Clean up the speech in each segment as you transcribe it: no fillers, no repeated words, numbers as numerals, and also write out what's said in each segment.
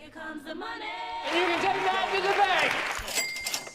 Here comes the money. And you can take that to the bank.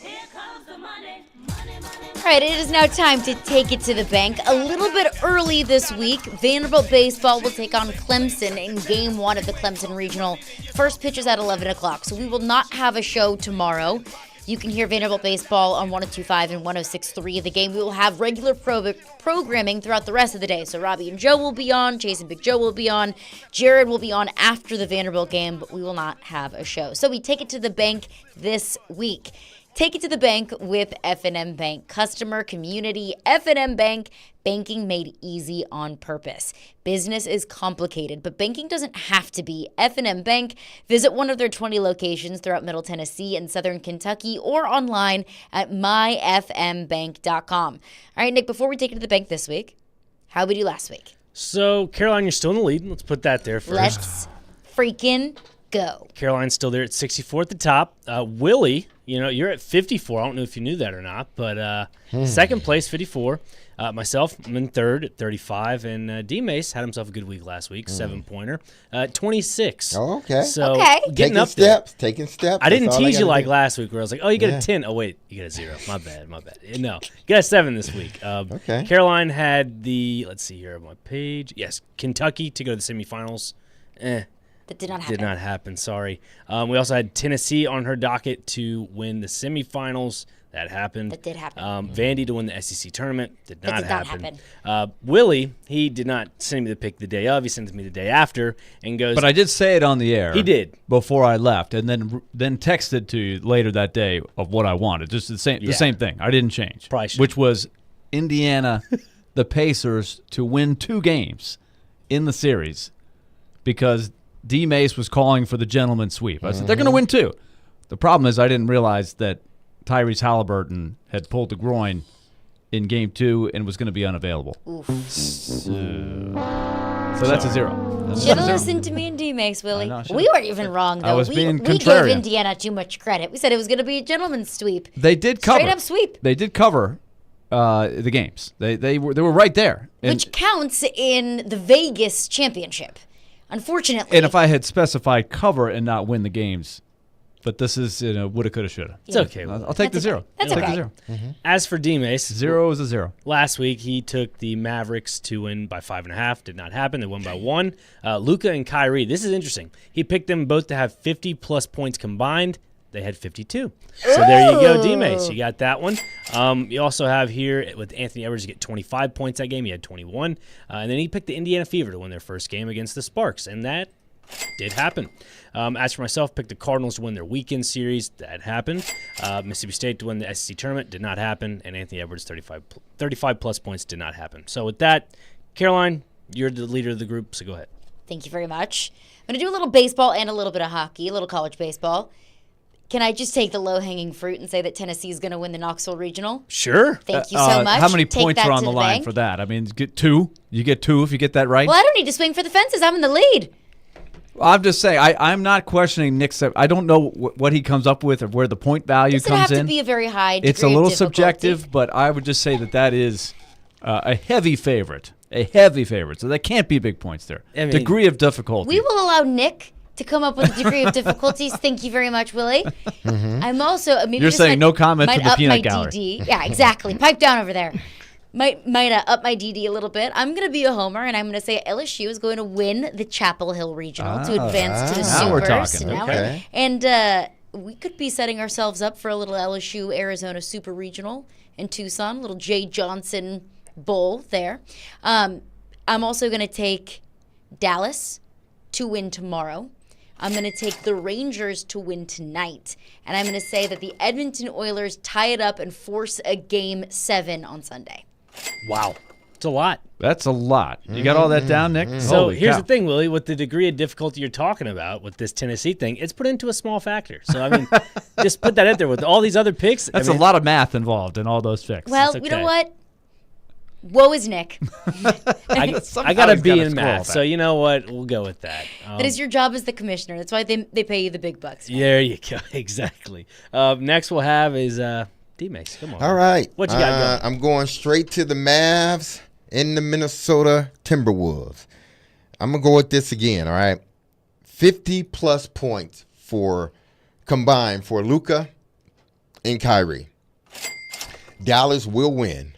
Here comes the money. Money, money, All right, it is now time to take it to the bank. A little bit early this week, Vanderbilt baseball will take on Clemson in Game 1 of the Clemson Regional. First pitch is at 11 o'clock, so we will not have a show tomorrow. You can hear Vanderbilt baseball on 102.5 and 106.3 of the game. We will have regular programming throughout the rest of the day. So Robbie and Joe will be on, Chase and Big Joe will be on, Jared will be on after the Vanderbilt game, but we will not have a show. So we take it to the bank this week. Take it to the bank with F&M Bank. Customer, community, F&M Bank. Banking made easy on purpose. Business is complicated, but banking doesn't have to be. F&M Bank. Visit one of their 20 locations throughout Middle Tennessee and Southern Kentucky or online at myfmbank.com. All right, Nick, before we take it to the bank this week, how'd we do last week? So, Caroline, you're still in the lead. Let's put that there first. Let's freaking go. Caroline's still there at 64 at the top. Willy, you're at 54. I don't know if you knew that or not, but second place, 54. Myself, I'm in third at 35, and D-Mase had himself a good week last week, 7-pointer, 26. Oh, okay. So getting taking up taking steps. I didn't That's all tease you gotta like do. last week where I was like, oh, you get a 10. Oh, wait, you get a 0. My bad. No, you got a 7 this week. Okay. Caroline had let's see here on my page. Yes, Kentucky to go to the semifinals. That did not happen. Did not happen, sorry. We also had Tennessee on her docket to win the semifinals. That happened. That did happen. Vandy to win the SEC tournament. Did not happen. happen. Willy, he did not send me the pick the day of. He sends me the day after and goes. But I did say it on the air. He did. Before I left, and then texted to you later that day of what I wanted. Just the same thing. I didn't change. Probably should. Which was Indiana, the Pacers, to win 2 games in the series because D-Mase was calling for the gentleman's sweep. I said, they're going to win 2. The problem is I didn't realize that Tyrese Halliburton had pulled the groin in Game 2 and was going to be unavailable. So that's a 0. Should have listened to me and D-Mase, Willie. We weren't even wrong, though. I was being we gave contrarian. Indiana too much credit. We said it was going to be a gentleman's sweep. They did cover. Straight up sweep. They did cover the games. They were right there. Which counts in the Vegas championship, unfortunately. And if I had specified cover and not win the games, but this is woulda, coulda, shoulda. It's okay. I'll take the 0. That's I'll take okay. the 0. As for D-Mase, 0 is a 0. last week he took the Mavericks to win by 5.5. Did not happen. They won by 1. Luka and Kyrie. This is interesting. He picked them both to have 50-plus points combined. They had 52. So there you go, D-Mase. You got that one. You also have here with Anthony Edwards, you get 25 points that game. He had 21. And then he picked the Indiana Fever to win their first game against the Sparks. And that did happen. As for myself, picked the Cardinals to win their weekend series. That happened. Mississippi State to win the SEC tournament. Did not happen. And Anthony Edwards, 35-plus points. Did not happen. So with that, Caroline, you're the leader of the group, so go ahead. Thank you very much. I'm going to do a little baseball and a little bit of hockey, a little college baseball. Can I just take the low-hanging fruit and say that Tennessee is going to win the Knoxville Regional? Sure. Thank you so much. How many Take points that are on to the line bank. for that? I mean, get 2. You get 2 if you get that right. Well, I don't need to swing for the fences. I'm in the lead. I'm just saying, I'm not questioning Nick's. I don't know what he comes up with or where the point value Does it comes have in. to be a very high degree It's a little of difficulty? subjective, but I would just say that is a heavy favorite. A heavy favorite. So that can't be big points there. I mean, degree of difficulty. We will allow Nick to come up with a degree of difficulties. Thank you very much, Willie. I'm also maybe You're just saying like, no comment might from the up peanut my gallery. DD. Yeah, exactly. Pipe down over there. Might up my DD a little bit. I'm going to be a homer, and I'm going to say LSU is going to win the Chapel Hill Regional to advance to the now we're Supers. talking. Okay. And we could be setting ourselves up for a little LSU Arizona Super Regional in Tucson, a little Jay Johnson Bowl there. I'm also going to take Dallas to win tomorrow. I'm going to take the Rangers to win tonight. And I'm going to say that the Edmonton Oilers tie it up and force a Game 7 on Sunday. Wow. It's a lot. That's a lot. You got all that down, Nick? So Holy here's cow. the thing, Willie, with the degree of difficulty you're talking about with this Tennessee thing, it's put into a small factor. So, I mean, just put that out there with all these other picks. That's a lot of math involved in all those picks. Well, That's you know okay. what? Woe is Nick. I Somehow got a he's B gotta in scroll math, that. so you know what? We'll go with that. That is your job as the commissioner. That's why they pay you the big bucks. There you go. Exactly. Next we'll have is D-Mase. Come on. All right. What you got going? I'm going straight to the Mavs in the Minnesota Timberwolves. I'm going to go with this again, all right? 50-plus points, combined for Luka and Kyrie. Dallas will win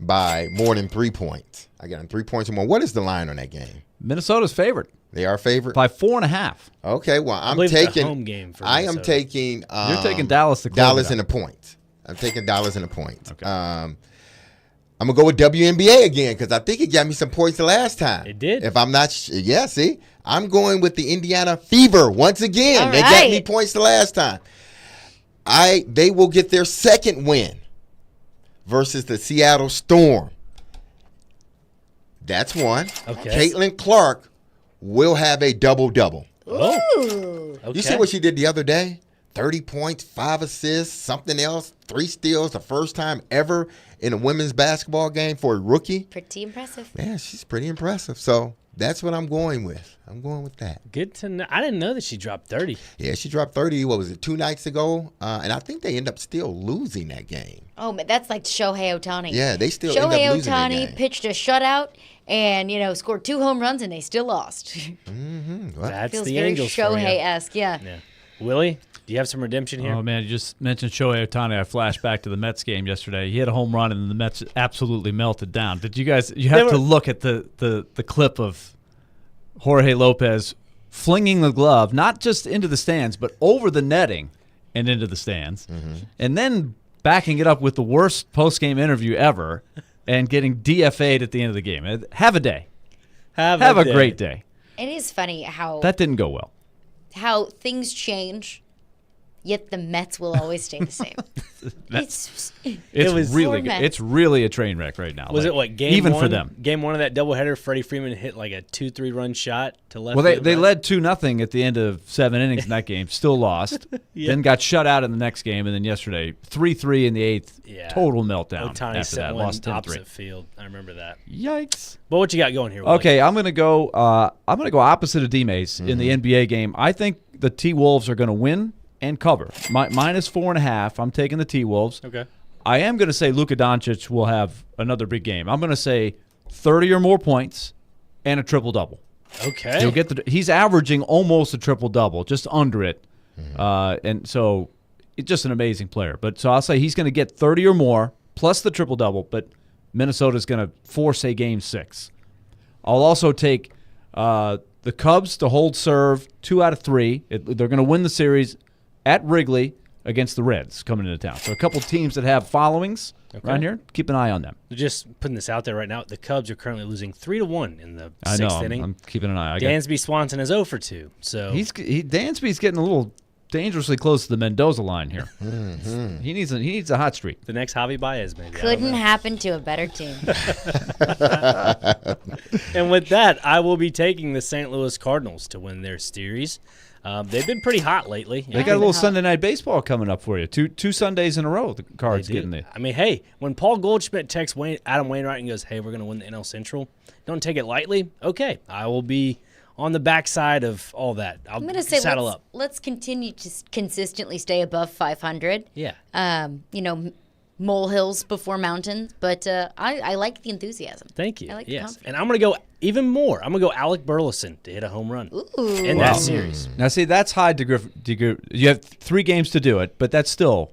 by more than 3 points. I got them 3 points or more. What is the line on that game? Minnesota's favored They are favored by 4.5. Okay, well, I'm believe it's a taking home game for I am Minnesota. taking You're taking Dallas to close Dallas it in out. a point. I'm taking Dallas in a point. Okay. I'm gonna go with WNBA again because I think it got me some points the last time. It did. If I'm not, see, I'm going with the Indiana Fever once again. All They got me right. points the last time. They will get their second win versus the Seattle Storm. That's one. Okay. Caitlin Clark will have a double-double. Ooh. Okay. You see what she did the other day? 30 points, 5 assists, something else, 3 steals, the first time ever in a women's basketball game for a rookie. Pretty impressive. Yeah, she's pretty impressive. So that's what I'm going with. I'm going with that. Good to know. I didn't know that she dropped 30. Yeah, she dropped 30, what was it, 2 nights ago? And I think they end up still losing that game. Oh, but that's like Shohei Ohtani. Yeah, they still end up Shohei losing that Ohtani game. pitched a shutout and, scored 2 home runs and they still lost. Well, That's Feels the very Angels for you. Shohei-esque, yeah. Yeah. Willie, do you have some redemption here? Oh, man, you just mentioned Shohei Ohtani. I flashed back to the Mets game yesterday. He hit a home run, and the Mets absolutely melted down. Did you guys – you have to look at the clip of Jorge Lopez flinging the glove, not just into the stands, but over the netting and into the stands, and then backing it up with the worst post-game interview ever and getting DFA'd at the end of the game. Have a day. Have a day. great day. It is funny how That didn't go well. things change, yet the Mets will always stay the same. It's was- really Poor good. Mets. It's really a train wreck right now. Was Like, it what, game even one? for them? Game one of that doubleheader, Freddie Freeman hit like a 2-3 run shot to left Well, field, they right? led 2-0 at the end of 7 innings in that game. Still lost. Yeah. Then got shut out in the next game, and then yesterday 3-3 in the 8th. Yeah. Total meltdown. Ohtani after set that, one lost 10-3. opposite field. I remember that. Yikes. But what you got going here, Willie? Okay, I'm gonna go. I'm gonna go opposite of D-Mase in the NBA game. I think the T-Wolves are gonna win and cover. Minus 4.5. I'm taking the T-Wolves. Okay. I am gonna say Luka Doncic will have another big game. I'm gonna say 30 or more points and a triple double. Okay. He'll get he's averaging almost a triple double, just under it, and so it's just an amazing player. But so I'll say he's going to get 30 or more plus the triple double. But Minnesota's going to force a game 6. I'll also take the Cubs to hold serve 2 out of 3. They're going to win the series at Wrigley against the Reds coming into town. So a couple teams that have followings around here. Keep an eye on them. Just putting this out there right now. The Cubs are currently losing 3-1 in the I know. sixth inning. I'm keeping an eye. I got- Dansby Swanson is 0 for 2. So Dansby's getting a little dangerously close to the Mendoza line here. He needs a hot streak. the next Javi Baez maybe. I don't Couldn't know. happen to a better team. And with that, I will be taking the St. Louis Cardinals to win their series. They've been pretty hot lately. They got a little Sunday night baseball coming up for you. Two Sundays in a row. The Cards They getting do. the. I mean, hey, when Paul Goldschmidt texts Adam Wainwright and goes, "Hey, we're going to win the NL Central," don't take it lightly. Okay, I will be on the backside of all that. I'm going to say saddle up. let's continue to consistently stay above 500. Yeah. Molehills before mountains, but I like the enthusiasm. Thank you. I like the yes, confidence. and I'm going to go even more. I'm going to go Alec Burleson to hit a home run in Wow. that series. Now, see, that's high degree. You have 3 games to do it, but that's a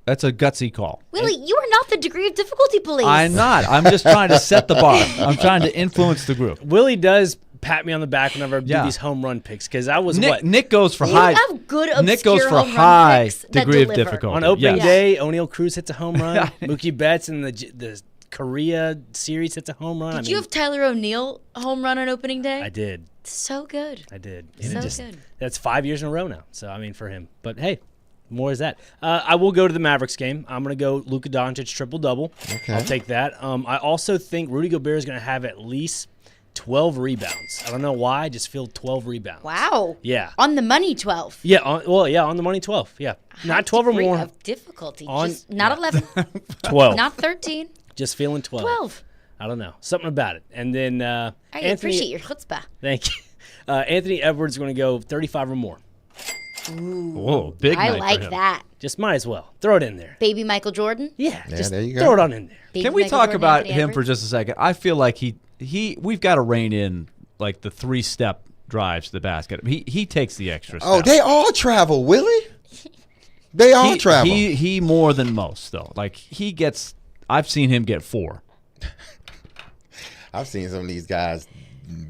gutsy call. Willie, you are not the degree of difficulty police. I'm not. I'm just trying to set the bar. I'm trying to influence the group. Willie does pat me on the back whenever I do Yeah. these home run picks because I was Nick goes for You high. have good Nick goes obscure for home run high picks that degree of deliver. difficulty. on opening Yes. day. O'Neal Cruz hits a home run. Mookie Betts in the Korea series hits a home run. Did you have Tyler O'Neill home run on opening day? I did. So good. I did. So And good. That's 5 years in a row now. So, I mean, for him. But, hey, more is that. I will go to the Mavericks game. I'm going to go Luka Doncic triple-double. Okay. I'll take that. I also think Rudy Gobert is going to have at least 12 rebounds. I don't know why. I just feel 12 rebounds. Wow. Yeah. On the money 12. Yeah. On the money 12. Yeah. Not 12 or Degree more. Of difficulty. On- Just not 11. 12. Not 13. Just feeling 12. 12. I don't know. Something about it. And then I appreciate your chutzpah. Thank you. Anthony Edwards is going to go 35 or more. Whoa, big I night for like him. that. Just might as well. Throw it in there. Baby Michael Jordan. Yeah. Yeah, Just there you go. throw it on in there. Baby Can we Michael talk Jordan, about Anthony him for Edwards? just a second? I feel like we've got to rein in like the 3-step drives to the basket. He takes the extra step. Oh, they all travel, Willie. They all travel. He more than most though. Like I've seen him get 4. I've seen some of these guys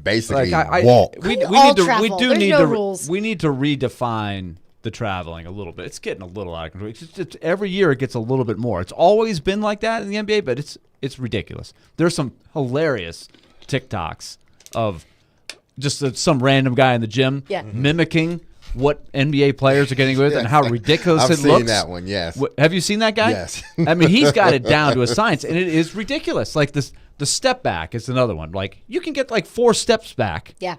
basically Like walk. We all need to travel. we do There's need no to rules. we need to redefine the traveling a little bit. It's getting a little out of control. It's every year it gets a little bit more. It's always been like that in the NBA, but it's ridiculous. There's some hilarious TikToks of just some random guy in the gym mimicking what NBA players are getting with and how ridiculous I've it seen looks. that one, yes. Have you seen that guy? Yes. I mean, he's got it down to a science, and it is ridiculous. Like the step back is another one. Like you can get like 4 steps back Yeah.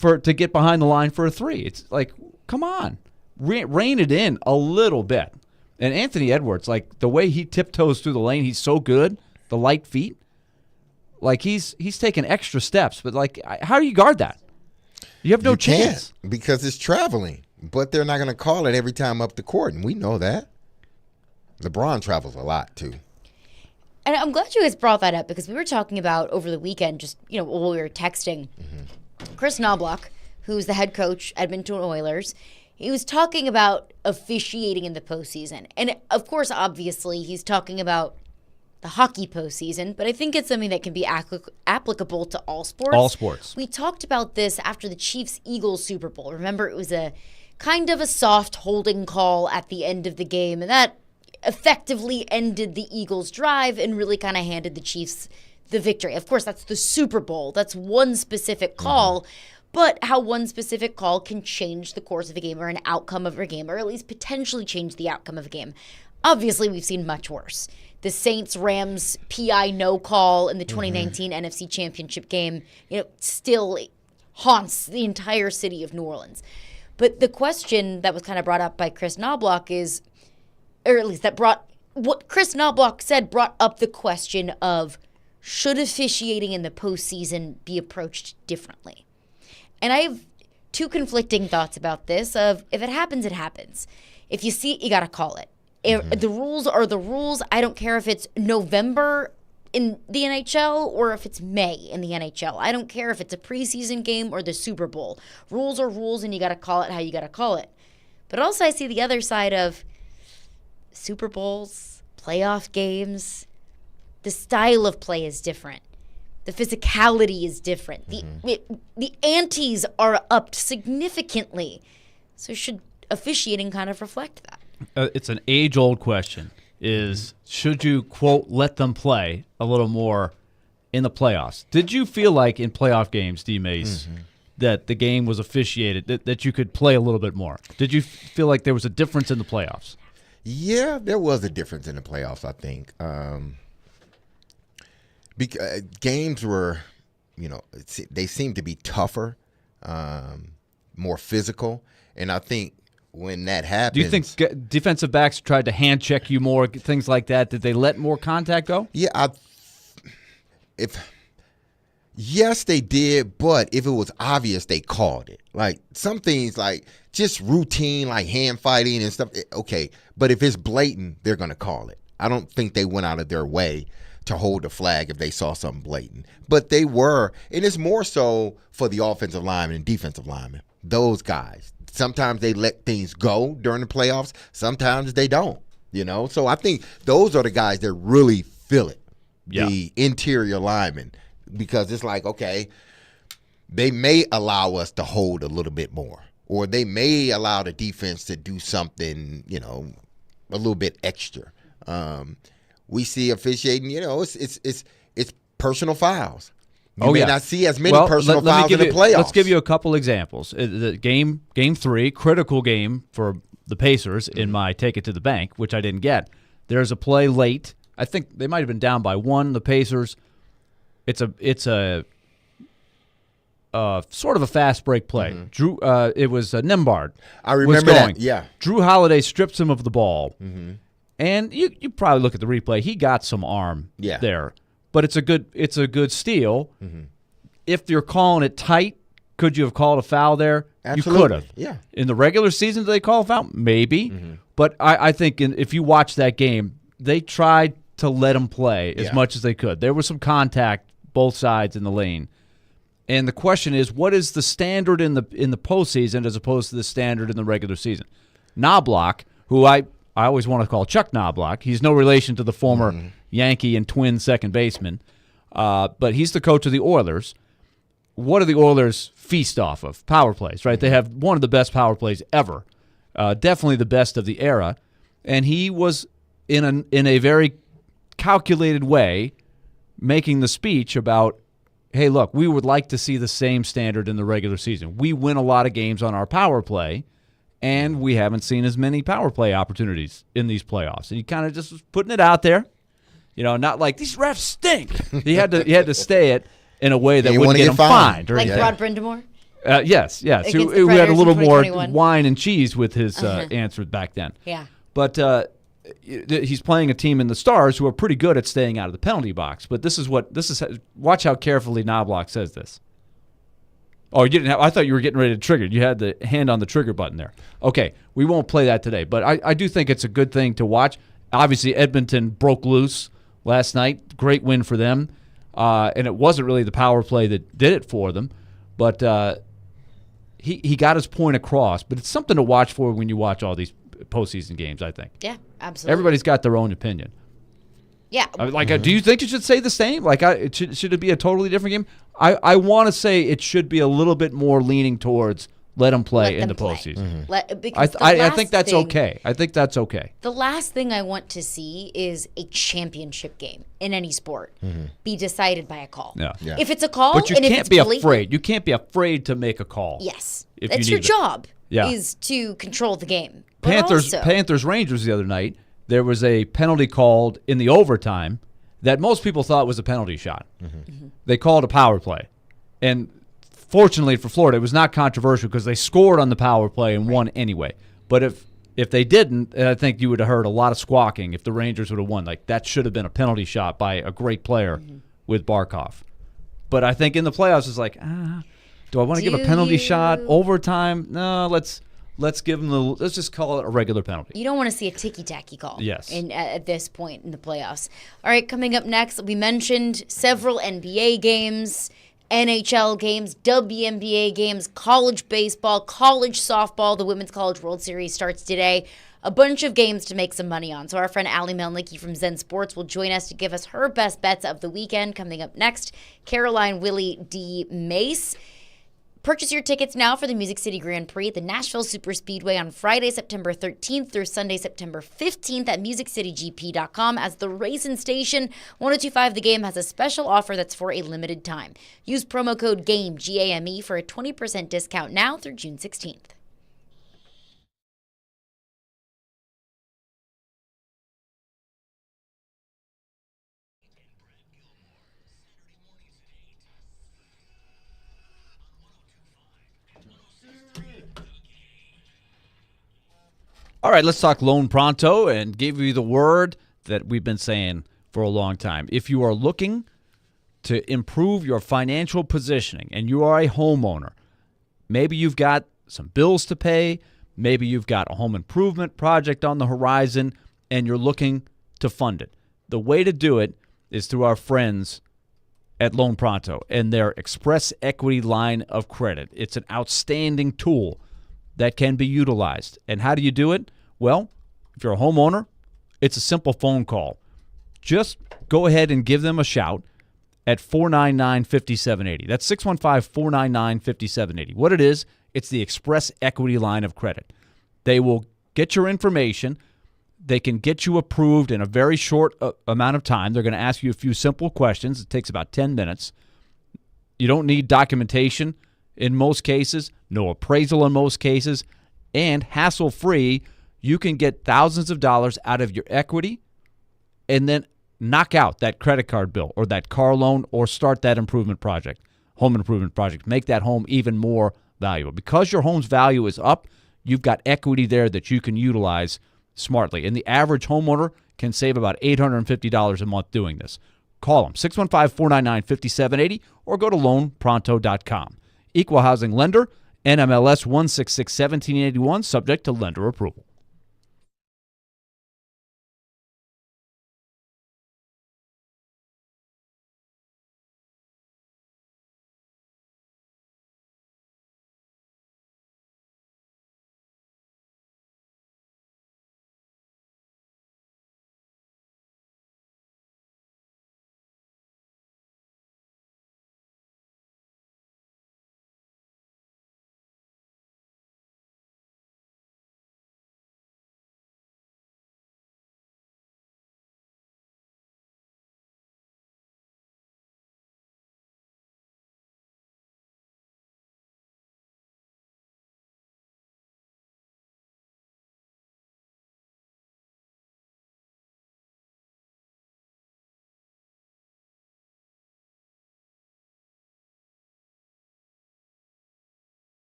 to get behind the line for a 3. It's like, come on, rein it in a little bit. And Anthony Edwards, like the way he tiptoes through the lane, he's so good. The light feet, like he's taking extra steps. But like, how do you guard that? You have no You chance. can't because it's traveling. But they're not going to call it every time up the court, and we know that. LeBron travels a lot too. And I'm glad you guys brought that up because we were talking about over the weekend, just, while we were texting, Chris Knobloch, who's the head coach, Edmonton Oilers, he was talking about officiating in the postseason. And of course, obviously, he's talking about the hockey postseason, but I think it's something that can be applicable to all sports. All sports. We talked about this after the Chiefs-Eagles Super Bowl. Remember, it was a kind of a soft holding call at the end of the game, and that effectively ended the Eagles' drive and really kind of handed the Chiefs the victory. Of course, that's the Super Bowl. That's one specific call, but how one specific call can change the course of a game or an outcome of a game, or at least potentially change the outcome of a game. Obviously, we've seen much worse. The Saints-Rams PI no call in the 2019 NFC Championship game, still haunts the entire city of New Orleans. But the question that was kind of brought up by Chris Knobloch is, or at least what Chris Knobloch said brought up the question of, should officiating in the postseason be approached differently? And I have 2 conflicting thoughts about this of, if it happens, it happens. If you see it, you got to call it. The rules are the rules. I don't care if it's November in the NHL or if it's May in the NHL. I don't care if it's a preseason game or the Super Bowl. Rules are rules, and you got to call it how you got to call it. But also I see the other side of Super Bowls, playoff games. The style of play is different. The physicality is different. The antes are upped significantly. So should officiating kind of reflect that? It's an age-old question. Should you, quote, let them play a little more in the playoffs? Did you feel like in playoff games, D-Mase, that the game was officiated, that you could play a little bit more? Did you feel like there was a difference in the playoffs? Yeah, there was a difference in the playoffs, I think. Because games were, they seemed to be tougher, more physical, and I think when that happens, do you think defensive backs tried to hand check you more, things like that? Did they let more contact go? Yeah, yes, they did, but if it was obvious, they called it. Like some things, like just routine, like hand fighting and stuff. Okay, but if it's blatant, they're gonna call it. I don't think they went out of their way to hold the flag if they saw something blatant. But they were, and it's more so for the offensive linemen and defensive linemen. Those guys. Sometimes they let things go during the playoffs. Sometimes they don't, So I think those are the guys that really feel it, the interior linemen, because it's like, okay, they may allow us to hold a little bit more, or they may allow the defense to do something, a little bit extra. We see officiating, it's personal fouls. You may not see as many personal fouls in the playoffs. Let's give you a couple examples. The game 3, critical game for the Pacers in my take it to the bank, which I didn't get. There's a play late. I think they might have been down by 1. The Pacers. It's a sort of a fast break play. Drew. It was Nembhard. I remember that. Yeah. Drew Holiday strips him of the ball, and you probably look at the replay. He got some arm there. But it's a good steal. If you're calling it tight, could you have called a foul there? Absolutely. You could have. Yeah. In the regular season, did they call a foul? Maybe. But I think if you watch that game, they tried to let him play as much as they could. There was some contact both sides in the lane. And the question is, what is the standard in the postseason as opposed to the standard in the regular season? Knobloch, who I always want to call Chuck Knobloch, he's no relation to the former Yankee and Twin second baseman, but he's the coach of the Oilers. What do the Oilers feast off of? Power plays, right? They have one of the best power plays ever, definitely the best of the era. And he was in a very calculated way making the speech about, hey, look, we would like to see the same standard in the regular season. We win a lot of games on our power play, and we haven't seen as many power play opportunities in these playoffs. And he kind of just was putting it out there, not like these refs stink. He had to stay it in a way that wouldn't get him fined. Like Rod Brindamore? Yes. Who had a little more wine and cheese with his answer back then. Yeah. But he's playing a team in the Stars who are pretty good at staying out of the penalty box. But watch how carefully Knobloch says this. Oh, you didn't have. I thought you were getting ready to trigger. You had the hand on the trigger button there. Okay, we won't play that today. But I do think it's a good thing to watch. Obviously, Edmonton broke loose last night. Great win for them. And it wasn't really the power play that did it for them. But he got his point across. But it's something to watch for when you watch all these postseason games, I think. Yeah, absolutely. Everybody's got their own opinion. Yeah. Do you think it should say the same? Should it be a totally different game? I want to say it should be a little bit more leaning towards let them play in the postseason. I think that's okay. I think that's okay. The last thing I want to see is a championship game in any sport be decided by a call. Yeah. If it's a call, but you and can't if it's be blatant, afraid. You can't be afraid to make a call. Yes, if that's you your need it. job. Yeah. Is to control the game. But Panthers Rangers the other night. There was a penalty called in the overtime that most people thought was a penalty shot. They called a power play, and fortunately for Florida, it was not controversial because they scored on the power play and won anyway. But if they didn't, I think you would have heard a lot of squawking if the Rangers would have won. Like, that should have been a penalty shot by a great player with Barkov. But I think in the playoffs, it's like, do I want to give a penalty shot overtime? No, let's give them let's just call it a regular penalty. You don't want to see a ticky-tacky call. Yes. At this point in the playoffs. All right, coming up next, we mentioned several NBA games, NHL games, WNBA games, college baseball, college softball. The Women's College World Series starts today. A bunch of games to make some money on. So our friend Allie Melnicki from Zen Sports will join us to give us her best bets of the weekend. Coming up next, Caroline Willy D-Mase. Purchase your tickets now for the Music City Grand Prix at the Nashville Superspeedway on Friday, September 13th through Sunday, September 15th at MusicCityGP.com. As the racing station, 102.5 The Game has a special offer that's for a limited time. Use promo code GAME, G-A-M-E, for a 20% discount now through June 16th. All right, let's talk Loan Pronto and give you the word that we've been saying for a long time. If you are looking to improve your financial positioning and you are a homeowner, maybe you've got some bills to pay, maybe you've got a home improvement project on the horizon, and you're looking to fund it. The way to do it is through our friends at Loan Pronto and their Express Equity line of credit. It's an outstanding tool that can be utilized. And how do you do it? Well, if you're a homeowner, it's a simple phone call. Just go ahead and give them a shout at 499-5780. That's 615-499-5780. What it is, it's the Express Equity line of credit. They will get your information. They can get you approved in a very short amount of time. They're going to ask you a few simple questions. It takes about 10 minutes. You don't need documentation in most cases, no appraisal in most cases, and hassle-free. You can get thousands of dollars out of your equity and then knock out that credit card bill or that car loan or start that improvement project, home improvement project. Make that home even more valuable. Because your home's value is up, you've got equity there that you can utilize smartly. And the average homeowner can save about $850 a month doing this. Call them, 615-499-5780, or go to loanpronto.com. Equal housing lender, NMLS 1661781, subject to lender approval.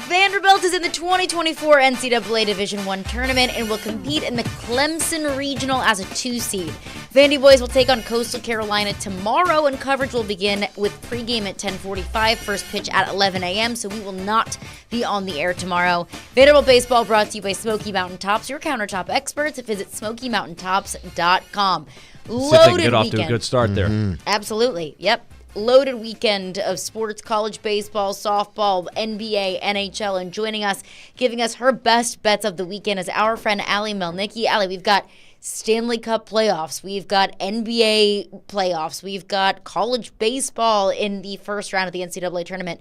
Vanderbilt is in the 2024 NCAA Division I tournament and will compete in the Clemson Regional as a 2 seed. Vandy boys will take on Coastal Carolina tomorrow, and coverage will begin with pregame at 10:45, first pitch at 11 a.m., so we will not be on the air tomorrow. Vanderbilt baseball brought to you by Smoky Mountain Tops, your countertop experts. Visit SmokyMountainTops.com. See if they can Loaded get off to a weekend. good start there. Absolutely. Yep. Loaded weekend of sports, college baseball, softball, NBA, NHL, and joining us, giving us her best bets of the weekend is our friend Allie Melnicki. Allie, we've got Stanley Cup playoffs. We've got NBA playoffs. We've got college baseball in the first round of the NCAA tournament.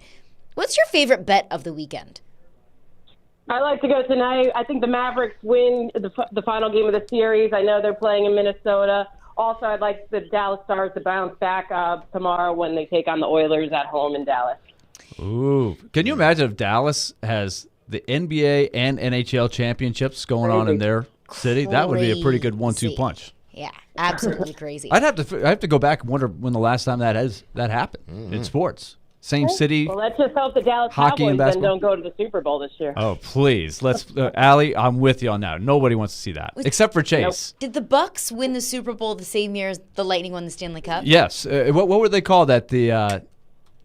What's your favorite bet of the weekend? I like to go tonight. I think the Mavericks win the final game of the series. I know they're playing in Minnesota. Also, I'd like the Dallas Stars to bounce back tomorrow when they take on the Oilers at home in Dallas. Ooh. Can you imagine if Dallas has the NBA and NHL championships going on in their city? That would be a pretty good 1-2 Crazy. punch. Yeah, absolutely crazy. I have to go back and wonder when the last time that happened in sports. Same city. Well, let's just hope the Dallas Hockey and Cowboys then basketball? don't go to the Super Bowl this year. Oh, please. Let's Allie, I'm with you on that. Nobody wants to see that except for Chase. Did the Bucks win the Super Bowl the same year as the Lightning won the Stanley Cup? Yes. What were they called? That the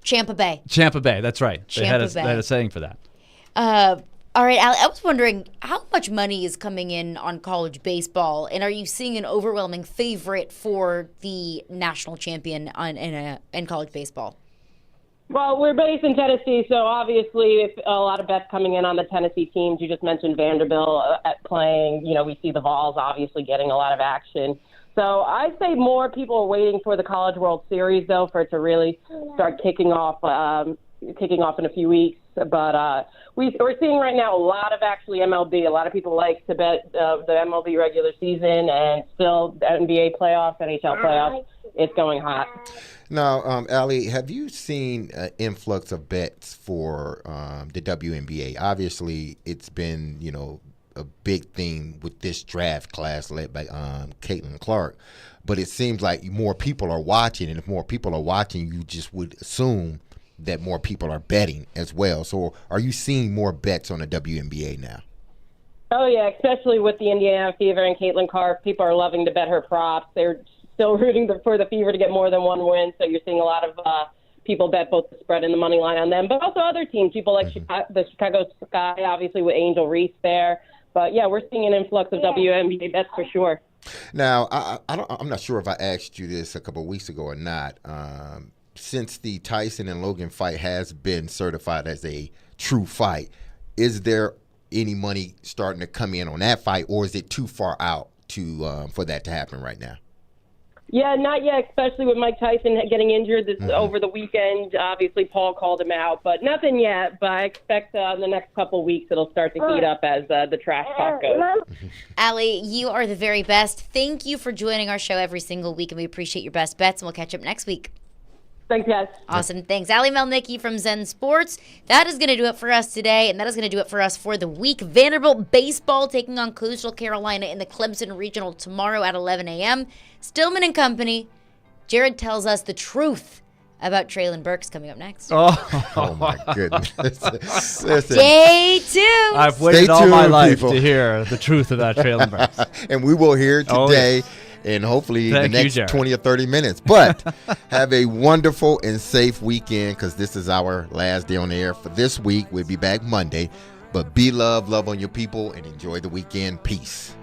Champa Bay. Champa Bay. That's right. They had Champa Bay. a saying for that. All right, Allie, I was wondering how much money is coming in on college baseball, and are you seeing an overwhelming favorite for the national champion in college baseball? Well, we're based in Tennessee, so obviously if a lot of bets coming in on the Tennessee teams. You just mentioned Vanderbilt playing. We see the Vols obviously getting a lot of action. So I'd say more people are waiting for the College World Series, though, for it to really start kicking off in a few weeks. But we're seeing right now a lot of actually MLB. A lot of people like to bet the MLB regular season, and still the NBA playoffs, NHL playoffs. It's going hot. Now, Allie, have you seen an influx of bets for the WNBA? Obviously, it's been, a big thing with this draft class led by Caitlin Clark. But it seems like more people are watching, and if more people are watching, you just would assume that more people are betting as well. So are you seeing more bets on the WNBA now? Oh, yeah, especially with the Indiana Fever and Caitlin Clark. People are loving to bet her props. They're still rooting for the Fever to get more than one win, so you're seeing a lot of people bet both the spread and the money line on them, but also other teams. People like the Chicago Sky, obviously with Angel Reese there. But, yeah, we're seeing an influx of WNBA bets for sure. Now, I'm not sure if I asked you this a couple of weeks ago or not. Since the Tyson and Logan fight has been certified as a true fight, is there any money starting to come in on that fight, or is it too far out for that to happen right now? Yeah, not yet, especially with Mike Tyson getting injured over the weekend. Obviously, Paul called him out, but nothing yet. But I expect in the next couple of weeks it'll start to heat up as the trash talk goes. Allie, you are the very best. Thank you for joining our show every single week, and we appreciate your best bets, and we'll catch up next week. Thanks, guys. Awesome. Thanks. Allie Melnicki from Zen Sports. That is going to do it for us today, and that is going to do it for us for the week. Vanderbilt baseball taking on Coastal Carolina in the Clemson Regional tomorrow at 11 a.m. Stillman and Company. Jared tells us the truth about Traylon Burks coming up next. Oh my goodness. Listen, Day 2. I've waited Stay all my tuned, life people. to hear the truth about Traylon Burks. and we will hear Oh, today and hopefully Thank the you, next Jared. 20 or 30 minutes. But have a wonderful and safe weekend, because this is our last day on the air for this week. We'll be back Monday. But be love on your people, and enjoy the weekend. Peace.